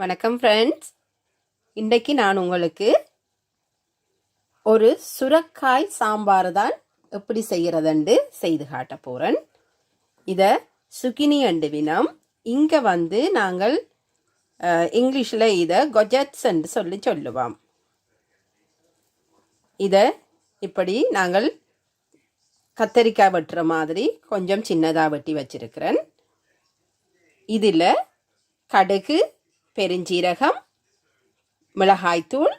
வணக்கம் ஃப்ரெண்ட்ஸ். இன்றைக்கு நான் உங்களுக்கு ஒரு சுரக்காய் சாம்பார் தான் எப்படி செய்கிறதுண்டு செய்து காட்ட போகிறேன். இதை சுக்கினி அண்டு வினம். இங்கே நாங்கள் இங்கிலீஷில் இதை கொஜெட்ஸ் என்று சொல்லுவோம். இதை இப்படி நாங்கள் கத்தரிக்காய் வெட்டுற மாதிரி கொஞ்சம் சின்னதாக வெட்டி வச்சிருக்கிறேன். இதில் கடுகு, பெருஞ்சீரகம், மிளகாய்த்தூள்,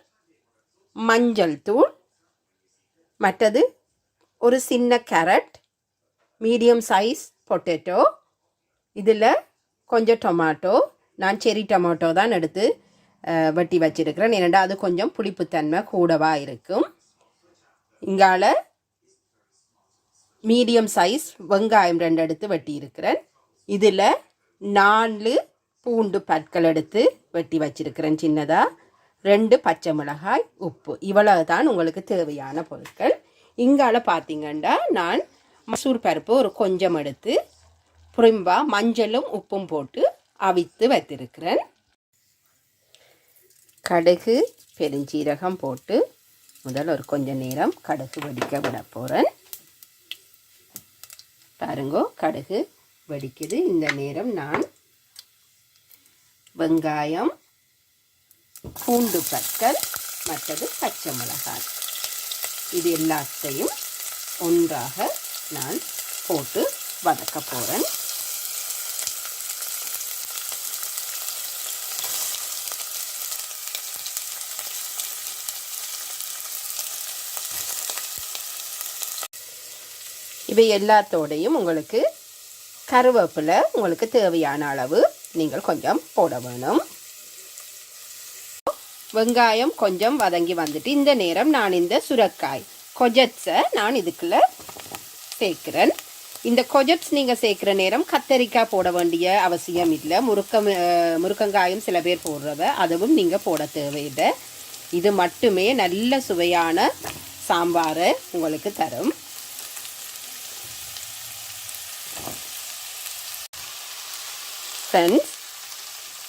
மஞ்சள் தூள், மற்றது ஒரு சின்ன கேரட், மீடியம் சைஸ் பொட்டேட்டோ, இதில் கொஞ்சம் டொமாட்டோ. நான் செரி டொமாட்டோ தான் எடுத்து வெட்டி வச்சிருக்கிறேன். ஏனெண்டா அது கொஞ்சம் புளிப்புத்தன்மை கூடவாக இருக்கும். இங்கால மீடியம் சைஸ் வெங்காயம் 2 எடுத்து வெட்டி இருக்கிறேன். இதில் 4 பூண்டு பற்கள் எடுத்து வெட்டி வச்சிருக்கிறேன் சின்னதாக. 2 பச்சை மிளகாய், உப்பு. இவ்வளவு தான் உங்களுக்கு தேவையான பொருட்கள். இங்கால பார்த்தீங்கன்னா நான் மசூர் பருப்பு ஒரு கொஞ்சம் எடுத்து புரிம்பா மஞ்சளும் உப்பும் போட்டு அவித்து வைத்திருக்கிறேன். கடுகு, பெருஞ்சீரகம் போட்டு முதல் ஒரு கொஞ்ச நேரம் கடுகு வெடிக்க விட போகிறேன். பாருங்கோ, கடுகு வெடிக்குது. இந்த நேரம் நான் வெங்காயம், பூண்டு பற்கள், மற்றது பச்சை மிளகாய், இது எல்லாத்தையும் ஒன்றாக நான் போட்டு வதக்க போகிறேன். இவை எல்லாத்தோடையும் உங்களுக்கு கருவேப்பிலை உங்களுக்கு தேவையான அளவு நீங்கள் கொஞ்சம் போட வேணும். வெங்காயம் கொஞ்சம் வதங்கி வந்துட்டு இந்த நேரம் நான் இந்த சுரக்காய் கொஜெட்ஸை நான் இதுக்குள்ள சேர்க்கிறேன். இந்த கொஜெட்ஸ் நீங்கள் சேர்க்குற நேரம் கத்தரிக்காய் போட வேண்டிய அவசியம் இல்லை. முருக்கங்காயும் சில பேர் போடுறவ, அதுவும் நீங்கள் போட தேவையில்லை. இது மட்டுமே நல்ல சுவையான சாம்பாரை உங்களுக்கு தரும். ஃப்ரெண்ட்ஸ்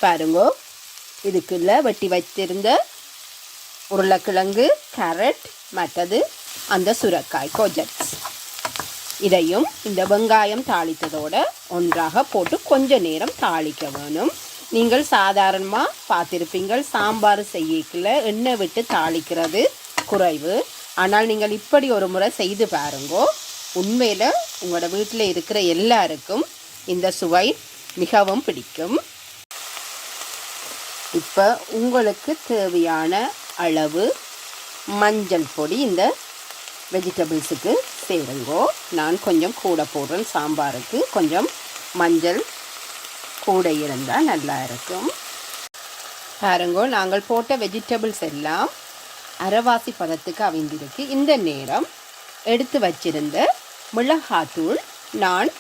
பாருங்கோ, இதுக்குள்ள வெட்டி வச்சிருந்த உருளைக்கிழங்கு, கேரட், மற்றது அந்த சுரக்காய் கொஜெட்ஸ், இதையும் இந்த வெங்காயம் தாளித்ததோடு ஒன்றாக போட்டு கொஞ்ச நேரம் தாளிக்க வேணும். நீங்கள் சாதாரணமாக பார்த்துருப்பீங்கள், சாம்பார் செய்யக்குள்ள எண்ணெய் விட்டு தாளிக்கிறது குறைவு. ஆனால் நீங்கள் இப்படி ஒரு முறை செய்து பாருங்கோ, உண்மையில் உங்களோட வீட்டில் இருக்கிற எல்லாருக்கும் இந்த சுவை மிகவும் பிடிக்கும். இப்போ உங்களுக்கு தேவையான அளவு மஞ்சள் பொடி இந்த வெஜிடபிள்ஸுக்கு சேருங்கோ. நான் கொஞ்சம் கூட போடுறேன், சாம்பாருக்கு கொஞ்சம் மஞ்சள் கூட இருந்தால் நல்லா இருக்கும். பாருங்கோ, நாங்கள் போட்ட வெஜிடபிள்ஸ் எல்லாம் அரைவாசி பதத்துக்கு அவிந்திருக்கு. இந்த நேரம் எடுத்து வச்சிருந்த மிளகாத்தூள் நான்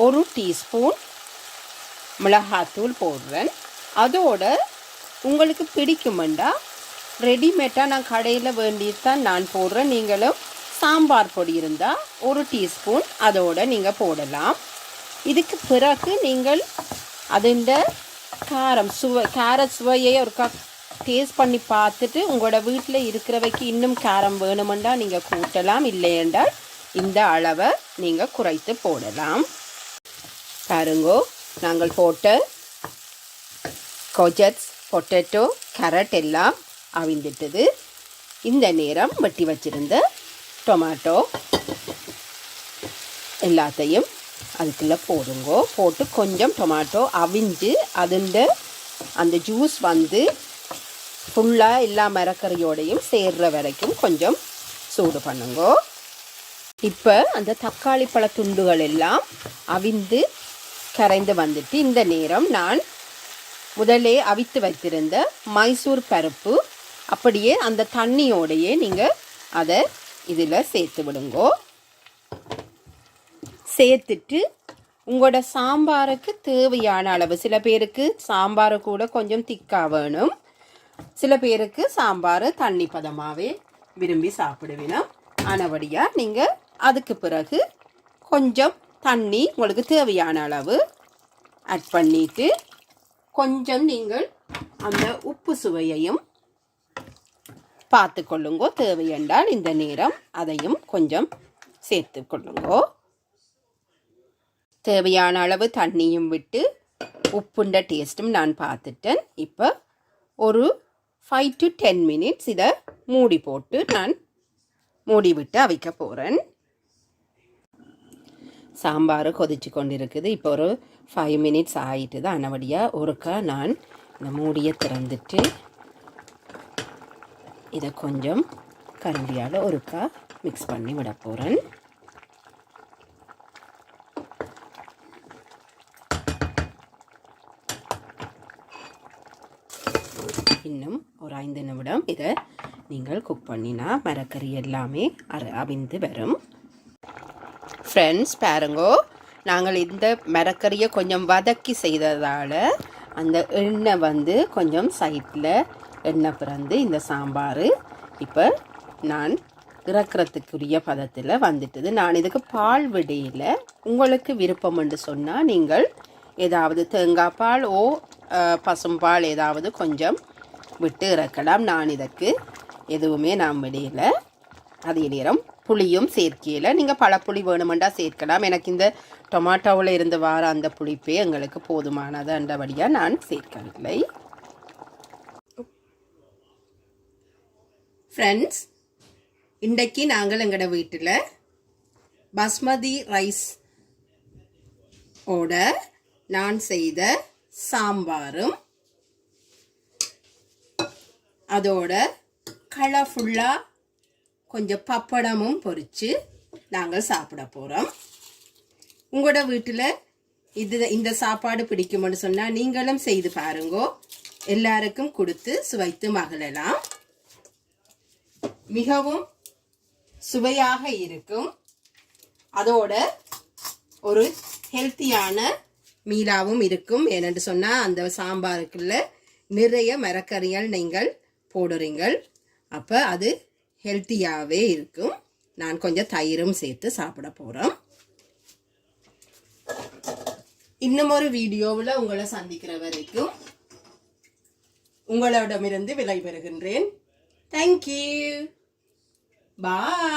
1 டீஸ்பூன் மிளகாத்தூள் போடுறேன். அதோட உங்களுக்கு பிடிக்குமெண்டா ரெடிமேட்டாக நான் கடையில் வேண்டியது தான் நான் போடுறேன். நீங்களும் சாம்பார் பொடி இருந்தால் 1 டீஸ்பூன் அதோடு நீங்கள் போடலாம். இதுக்கு பிறகு நீங்கள் அதுண்ட காரம் சுவையை ஒரு டேஸ்ட் பண்ணி பார்த்துட்டு உங்களோட வீட்டில் இருக்கிறவைக்கு இன்னும் காரம் வேணுமெண்டா நீங்கள் கூட்டலாம், இல்லையென்றால் இந்த அளவை நீங்கள் குறைத்து போடலாம். பாருங்கோ, நாங்கள் போட்ட கொஜெட்ஸ், பொட்டேட்டோ, கேரட் எல்லாம் அவிந்துட்டது. இந்த நேரம் வெட்டி வச்சிருந்த டொமாட்டோ எல்லாத்தையும் அதுக்குள்ளே போடுங்கோ. போட்டு கொஞ்சம் டொமாட்டோ அவிஞ்சு அந்த ஜூஸ் ஃபுல்லாக எல்லா மரக்கறியோடையும் சேர்ற வரைக்கும் கொஞ்சம் சூடு பண்ணுங்கோ. இப்போ அந்த தக்காளி பழ துண்டுகள் எல்லாம் அவிந்து கரைந்து வந்துட்டு இந்த நேரம் நான் முதலே அவித்து வைத்திருந்த மைசூர் பருப்பு அப்படியே அந்த தண்ணியோடையே நீங்கள் அதை இதில் சேர்த்து விடுங்கோ. சேர்த்துட்டு உங்களோட சாம்பாருக்கு தேவையான அளவு, சில பேருக்கு சாம்பார் கூட கொஞ்சம் திக்காக வேணும், சில பேருக்கு சாம்பார் தண்ணி பதமாகவே விரும்பி சாப்பிடுவினோம். ஆனபடியாக நீங்கள் அதுக்கு பிறகு கொஞ்சம் தண்ணி உங்களுக்கு தேவையான அளவு ஆட் பண்ணிவிட்டு கொஞ்சம் நீங்கள் அந்த உப்பு சுவையையும் பார்த்து கொள்ளுங்கோ. தேவையென்றால் இந்த நேரம் அதையும் கொஞ்சம் சேர்த்து கொள்ளுங்கோ. தேவையான அளவு தண்ணியும் விட்டு உப்புண்ட டேஸ்ட்டும் நான் பார்த்துட்டேன். இப்போ ஒரு 5 to 10 minutes இதை மூடி போட்டு நான் மூடி விட்டு அவிக்க போகிறேன். சாம்பார் கொதிச்சு கொண்டு இருக்குது. இப்போ ஒரு 5 minutes ஆகிட்டு தான் அனவடியாக ஒருக்கா நான் இந்த மூடியை திறந்துட்டு இதை கொஞ்சம் கரண்டியால் ஒருக்கா மிக்ஸ் பண்ணி விட போகிறேன். இன்னும் ஒரு 5 நிமிடம் இதை நீங்கள் குக் பண்ணினா மரக்கறி எல்லாமே அவிந்து வரும். ஃப்ரெண்ட்ஸ் பாருங்கோ, நாங்கள் இந்த மரக்கறியை கொஞ்சம் வதக்கி செய்ததால் அந்த எண்ணெய் கொஞ்சம் சைட்டில் எண்ணெய் பிறந்து இந்த சாம்பார் இப்போ நான் இறக்கிறதுக்குரிய பதத்தில் வந்துட்டுது. நான் இதுக்கு பால் விடையில் உங்களுக்கு விருப்பம் என்று சொன்னால் நீங்கள் ஏதாவது தேங்காய் பால் பசும்பால் ஏதாவது கொஞ்சம் விட்டு இறக்கலாம். நான் இதற்கு எதுவுமே நான் விடையில. அதே நேரம் புளியும் சேர்க்கையில் நீங்கள் பழப்புளி வேணுமெண்டா சேர்க்கலாம். எனக்கு இந்த டொமாட்டோவில் இருந்து வர அந்த புளிப்பே எங்களுக்கு போதுமானது அண்டபடியாக நான் சேர்க்கவில்லை. ஃப்ரெண்ட்ஸ், இன்றைக்கு நாங்கள் எங்களோட வீட்டில் பாஸ்மதி ரைஸ் ஓட நான் செய்த சாம்பாரும் அதோட கலர்ஃபுல்லாக கொஞ்சம் பப்படமும் பொரித்து நாங்கள் சாப்பிட போகிறோம். உங்களோட வீட்டில் இந்த சாப்பாடு பிடிக்கும்னு சொன்னால் நீங்களும் செய்து பாருங்கோ. எல்லாருக்கும் கொடுத்து சுவைத்து மகிழலாம். மிகவும் சுவையாக இருக்கும். அதோட ஒரு ஹெல்த்தியான மீலாவும் இருக்கும். ஏனென்று சொன்னால் அந்த சாம்பாருக்குள்ள நிறைய மரக்கறிகள் நீங்கள் போடுறீங்கள். அப்போ அது ஹெல்த்தியாகவே இருக்கும். நான் கொஞ்சம் தயிரும் சேர்த்து சாப்பிட போகிறோம். இன்னும் ஒரு வீடியோவில் உங்களை சந்திக்கிற வரைக்கும் உங்களிடமிருந்து விடைபெறுகின்றேன். தேங்க்யூ. பாய்.